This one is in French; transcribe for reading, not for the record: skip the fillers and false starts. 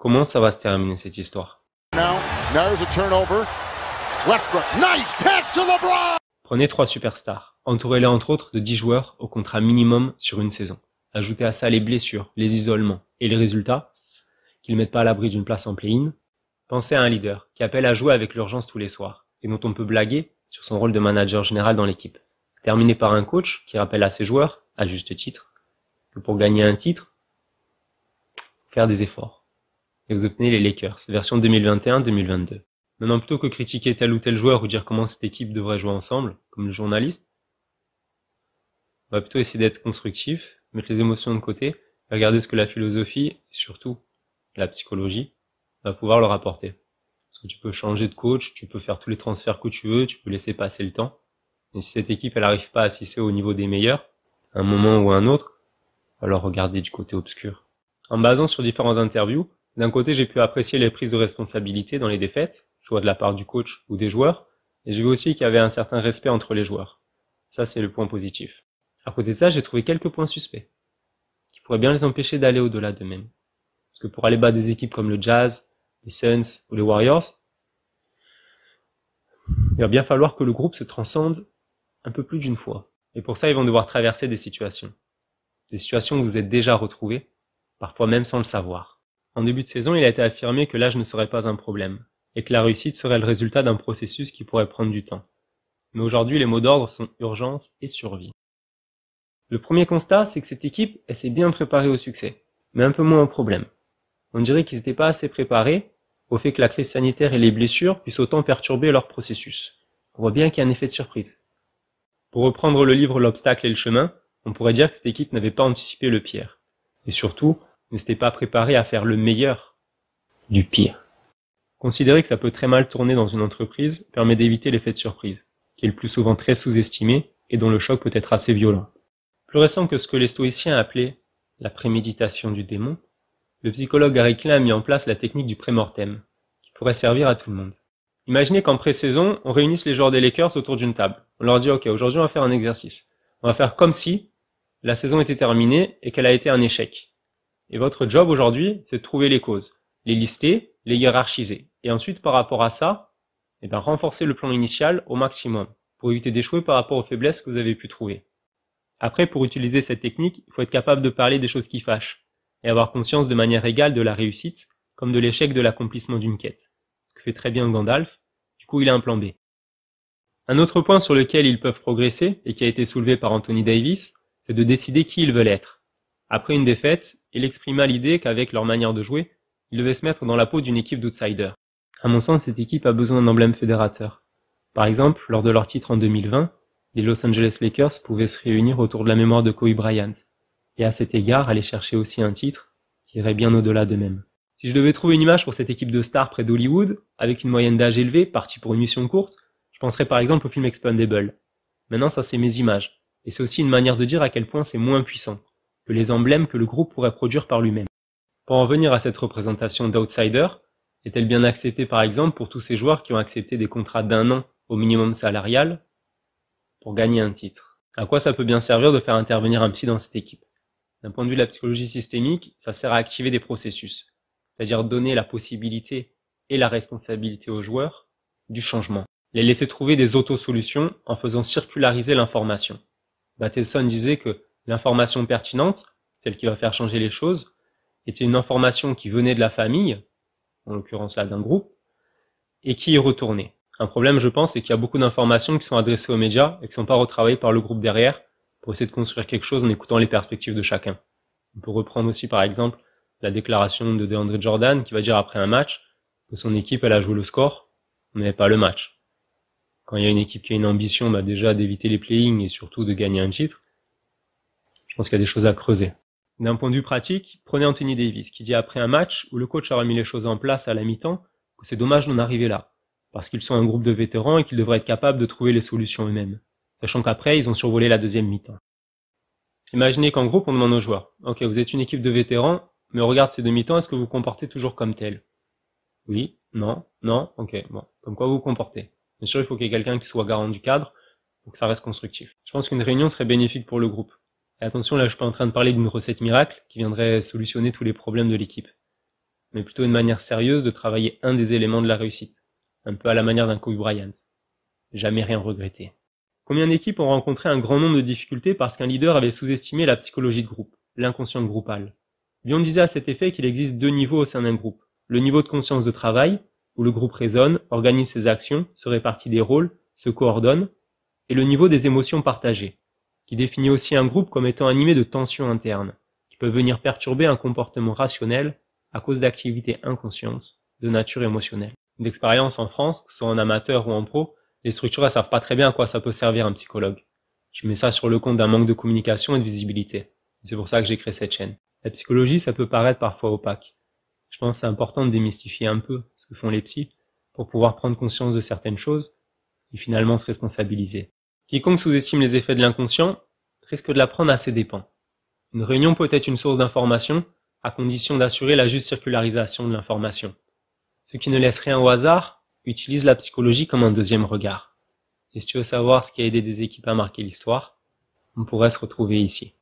Comment ça va se terminer cette histoire? Prenez 3 superstars, entourez-les entre autres de 10 joueurs au contrat minimum sur une saison. Ajoutez à ça les blessures, les isolements et les résultats, qu'ils ne mettent pas à l'abri d'une place en play-in. Pensez à un leader qui appelle à jouer avec l'urgence tous les soirs et dont on peut blaguer sur son rôle de manager général dans l'équipe. Terminé par un coach qui rappelle à ses joueurs, à juste titre, que pour gagner un titre, faire des efforts. Et vous obtenez les Lakers, version 2021-2022. Maintenant, plutôt que critiquer tel ou tel joueur ou dire comment cette équipe devrait jouer ensemble, comme le journaliste, on va plutôt essayer d'être constructif, mettre les émotions de côté, et regarder ce que la philosophie, et surtout la psychologie, va pouvoir leur apporter. Parce que tu peux changer de coach, tu peux faire tous les transferts que tu veux, tu peux laisser passer le temps. Et si cette équipe, elle n'arrive pas à s'hisser au niveau des meilleurs, à un moment ou à un autre, alors regardez du côté obscur. En me basant sur différentes interviews, d'un côté, j'ai pu apprécier les prises de responsabilité dans les défaites, soit de la part du coach ou des joueurs, et j'ai vu aussi qu'il y avait un certain respect entre les joueurs. Ça, c'est le point positif. À côté de ça, j'ai trouvé quelques points suspects, qui pourraient bien les empêcher d'aller au-delà d'eux-mêmes. Parce que pour aller battre des équipes comme le Jazz, les Suns ou les Warriors, il va bien falloir que le groupe se transcende un peu plus d'une fois. Et pour ça, ils vont devoir traverser des situations. Des situations où vous êtes déjà retrouvés, parfois même sans le savoir. En début de saison, il a été affirmé que l'âge ne serait pas un problème, et que la réussite serait le résultat d'un processus qui pourrait prendre du temps. Mais aujourd'hui, les mots d'ordre sont urgence et survie. Le premier constat, c'est que cette équipe, elle s'est bien préparée au succès, mais un peu moins au problème. On dirait qu'ils n'étaient pas assez préparés au fait que la crise sanitaire et les blessures puissent autant perturber leur processus. On voit bien qu'il y a un effet de surprise. Pour reprendre le livre L'obstacle et le chemin, on pourrait dire que cette équipe n'avait pas anticipé le pire. Et surtout, ne s'était pas préparée à faire le meilleur du pire. Considérer que ça peut très mal tourner dans une entreprise permet d'éviter l'effet de surprise, qui est le plus souvent très sous-estimé et dont le choc peut être assez violent. Plus récent que ce que les stoïciens appelaient la préméditation du démon, le psychologue Gary Klein a mis en place la technique du pré-mortem, qui pourrait servir à tout le monde. Imaginez qu'en pré-saison, on réunisse les joueurs des Lakers autour d'une table. On leur dit « Ok, aujourd'hui on va faire un exercice. On va faire comme si la saison était terminée et qu'elle a été un échec. Et votre job aujourd'hui, c'est de trouver les causes, les lister, les hiérarchiser. Et ensuite, par rapport à ça, renforcer le plan initial au maximum, pour éviter d'échouer par rapport aux faiblesses que vous avez pu trouver. Après, pour utiliser cette technique, il faut être capable de parler des choses qui fâchent, et avoir conscience de manière égale de la réussite, comme de l'échec de l'accomplissement d'une quête. Ce que fait très bien Gandalf, du coup il a un plan B. Un autre point sur lequel ils peuvent progresser, et qui a été soulevé par Anthony Davis, c'est de décider qui ils veulent être. Après une défaite, il exprima l'idée qu'avec leur manière de jouer, ils devaient se mettre dans la peau d'une équipe d'outsiders. À mon sens, cette équipe a besoin d'un emblème fédérateur. Par exemple, lors de leur titre en 2020, les Los Angeles Lakers pouvaient se réunir autour de la mémoire de Kobe Bryant, et à cet égard aller chercher aussi un titre qui irait bien au-delà d'eux-mêmes. Si je devais trouver une image pour cette équipe de stars près d'Hollywood, avec une moyenne d'âge élevée, partie pour une mission courte, je penserais par exemple au film Expendable. Maintenant, ça c'est mes images, et c'est aussi une manière de dire à quel point c'est moins puissant que les emblèmes que le groupe pourrait produire par lui-même. Pour en venir à cette représentation d'outsider, est-elle bien acceptée par exemple pour tous ces joueurs qui ont accepté des contrats d'1 an au minimum salarial pour gagner un titre? À quoi ça peut bien servir de faire intervenir un psy dans cette équipe? D'un point de vue de la psychologie systémique, ça sert à activer des processus, c'est-à-dire donner la possibilité et la responsabilité aux joueurs du changement. Les laisser trouver des auto-solutions en faisant circulariser l'information. Bateson disait que l'information pertinente, celle qui va faire changer les choses, était une information qui venait de la famille, en l'occurrence là d'un groupe, et qui y retournait. Un problème, je pense, c'est qu'il y a beaucoup d'informations qui sont adressées aux médias et qui ne sont pas retravaillées par le groupe derrière pour essayer de construire quelque chose en écoutant les perspectives de chacun. On peut reprendre aussi par exemple la déclaration de DeAndre Jordan qui va dire après un match que son équipe elle a joué le score, mais pas le match. Quand il y a une équipe qui a une ambition déjà d'éviter les play-ins et surtout de gagner un titre, je pense qu'il y a des choses à creuser. D'un point de vue pratique, prenez Anthony Davis qui dit après un match où le coach aura mis les choses en place à la mi-temps que c'est dommage d'en arriver là, parce qu'ils sont un groupe de vétérans et qu'ils devraient être capables de trouver les solutions eux-mêmes, sachant qu'après ils ont survolé la deuxième mi-temps. Imaginez qu'en groupe on demande aux joueurs, ok vous êtes une équipe de vétérans, mais on regarde ces demi-temps, est-ce que vous vous comportez toujours comme tel? Oui, non, ok, bon, comme quoi vous vous comportez. Bien sûr il faut qu'il y ait quelqu'un qui soit garant du cadre, pour que ça reste constructif. Je pense qu'une réunion serait bénéfique pour le groupe. Et attention, là je suis pas en train de parler d'une recette miracle qui viendrait solutionner tous les problèmes de l'équipe. mais plutôt une manière sérieuse de travailler un des éléments de la réussite, un peu à la manière d'un Kobe Bryant. Jamais rien regretter. Combien d'équipes ont rencontré un grand nombre de difficultés parce qu'un leader avait sous-estimé la psychologie de groupe, l'inconscient groupal. Bion disait à cet effet qu'il existe 2 niveaux au sein d'un groupe. Le niveau de conscience de travail, où le groupe raisonne, organise ses actions, se répartit des rôles, se coordonne, et le niveau des émotions partagées, qui définit aussi un groupe comme étant animé de tensions internes, qui peuvent venir perturber un comportement rationnel à cause d'activités inconscientes, de nature émotionnelle. D'expérience en France, que ce soit en amateur ou en pro, les structures, elles savent pas très bien à quoi ça peut servir un psychologue. Je mets ça sur le compte d'un manque de communication et de visibilité. C'est pour ça que j'ai créé cette chaîne. La psychologie, ça peut paraître parfois opaque. Je pense que c'est important de démystifier un peu ce que font les psys pour pouvoir prendre conscience de certaines choses et finalement se responsabiliser. Quiconque sous-estime les effets de l'inconscient risque de l'apprendre à ses dépens. Une réunion peut être une source d'information à condition d'assurer la juste circularisation de l'information. Ceux qui ne laissent rien au hasard utilisent la psychologie comme un deuxième regard. Et si tu veux savoir ce qui a aidé des équipes à marquer l'histoire, on pourrait se retrouver ici.